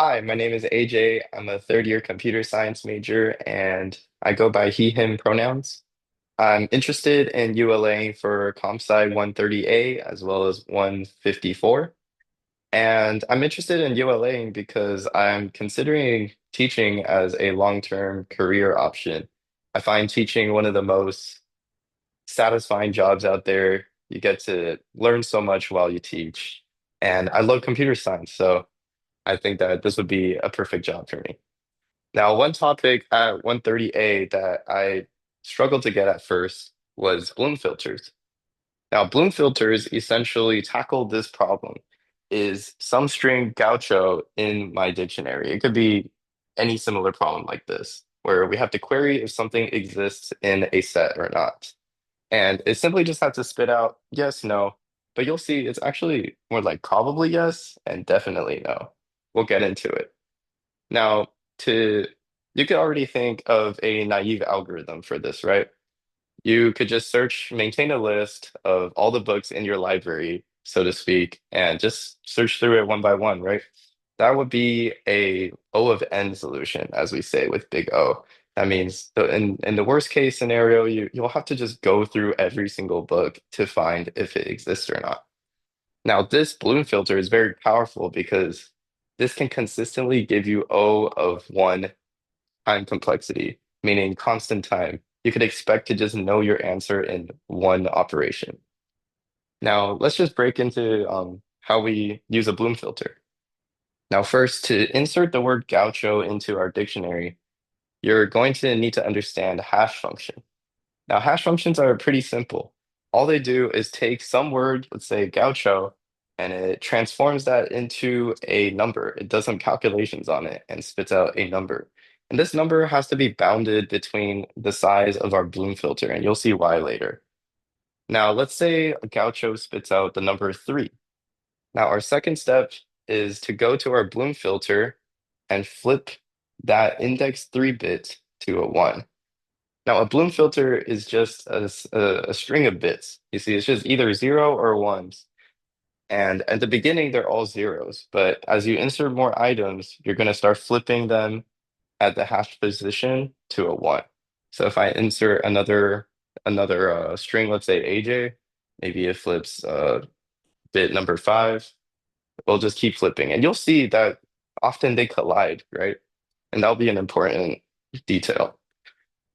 Hi, my name is AJ. I'm a third year computer science major and I go by he, him pronouns. I'm interested in ULA for comp sci 130A as well as 154. And I'm interested in ULA because I'm considering teaching as a long-term career option. I find teaching one of the most satisfying jobs out there. You get to learn so much while you teach. And I love computer science, so I think that this would be a perfect job for me. Now, one topic at 130A that I struggled to get at first was bloom filters. Now, bloom filters essentially tackle this problem. Is some string gaucho in my dictionary? It could be any similar problem like this, where we have to query if something exists in a set or not. And it simply just has to spit out yes, no. But you'll see it's actually more like probably yes and definitely no. We'll get into it. Now, to you could already think of a naive algorithm for this, right? You could just search, maintain a list of all the books in your library, so to speak, and just search through it one by one, right? That would be a O of N solution, as we say with big O. That means in the worst case scenario, you'll have to just go through every single book to find if it exists or not. Now, this bloom filter is very powerful because this can consistently give you O of one time complexity, meaning constant time. You could expect to just know your answer in one operation. Now, let's just break into how we use a bloom filter. Now, first, to insert the word gaucho into our dictionary, you're going to need to understand hash function. Now, hash functions are pretty simple. All they do is take some word, let's say gaucho, and it transforms that into a number. It does some calculations on it and spits out a number. And this number has to be bounded between the size of our Bloom filter, and you'll see why later. Now, let's say gaucho spits out the number three. Now, our second step is to go to our Bloom filter and flip that index three bit to a one. Now, a Bloom filter is just a string of bits. You see, it's just either zero or ones. And at the beginning, they're all zeros. But as you insert more items, you're going to start flipping them at the hash position to a one. So if I insert another string, let's say AJ, maybe it flips bit number five. We'll just keep flipping. And you'll see that often they collide, right? And that'll be an important detail.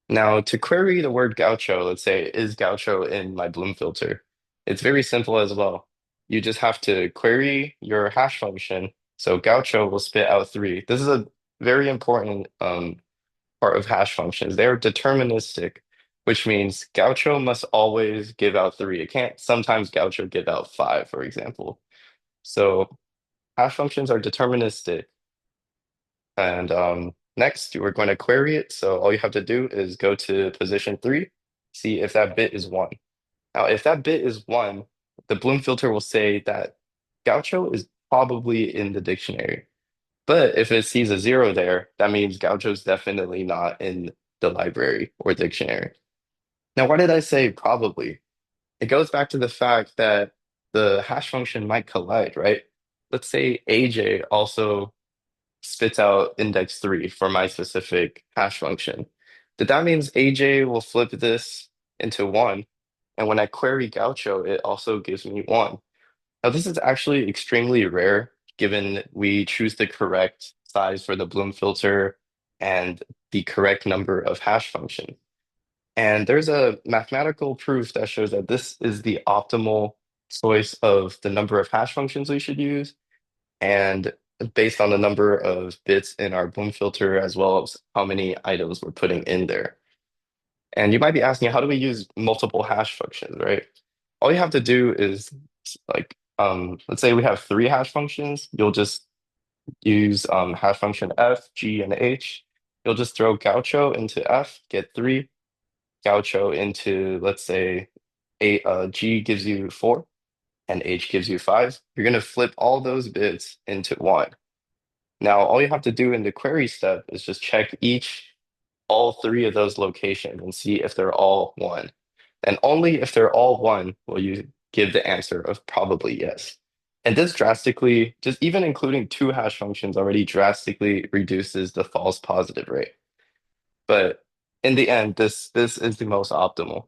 Now, to query the word gaucho, let's say, is gaucho in my Bloom filter? It's very simple as well. You just have to query your hash function. So gaucho will spit out three. This is a very important part of hash functions. They're deterministic, which means gaucho must always give out three. It can't sometimes gaucho give out five, for example. So hash functions are deterministic. And next, we're going to query it. So all you have to do is go to position three, see if that bit is one. Now, if that bit is one, the Bloom filter will say that Gaucho is probably in the dictionary. But if it sees a zero there, that means Gaucho is definitely not in the library or dictionary. Now, why did I say probably? It goes back to the fact that the hash function might collide, right? Let's say AJ also spits out index three for my specific hash function. That means AJ will flip this into one. And when I query Gaucho, it also gives me one. Now, this is actually extremely rare given we choose the correct size for the Bloom filter and the correct number of hash function. And there's a mathematical proof that shows that this is the optimal choice of the number of hash functions we should use and based on the number of bits in our Bloom filter as well as how many items we're putting in there. And you might be asking, how do we use multiple hash functions, right? All you have to do is like, let's say we have three hash functions. You'll just use hash function f, g, and h. You'll just throw gaucho into f, get three. Gaucho into, let's say, g gives you four, and h gives you five. You're going to flip all those bits into one. Now, all you have to do in the query step is just check all three of those locations and see if they're all one. And only if they're all one will you give the answer of probably yes. And this drastically, just even including two hash functions already drastically reduces the false positive rate. But in the end, this is the most optimal.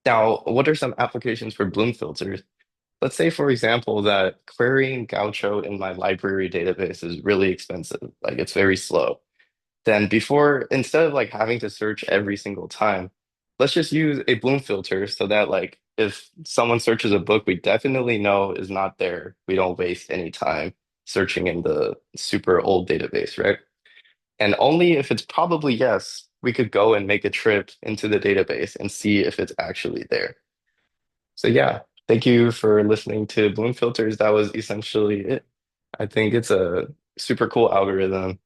Now, what are some applications for Bloom filters? Let's say, for example, that querying Gaucho in my library database is really expensive, like it's very slow. Then instead of like having to search every single time, let's just use a Bloom filter so that like if someone searches a book we definitely know is not there, we don't waste any time searching in the super old database, right? And only if it's probably yes, we could go and make a trip into the database and see if it's actually there. So yeah, thank you for listening to Bloom filters. That was essentially it. I think it's a super cool algorithm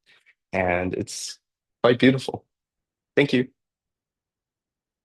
and it's quite beautiful. Thank you.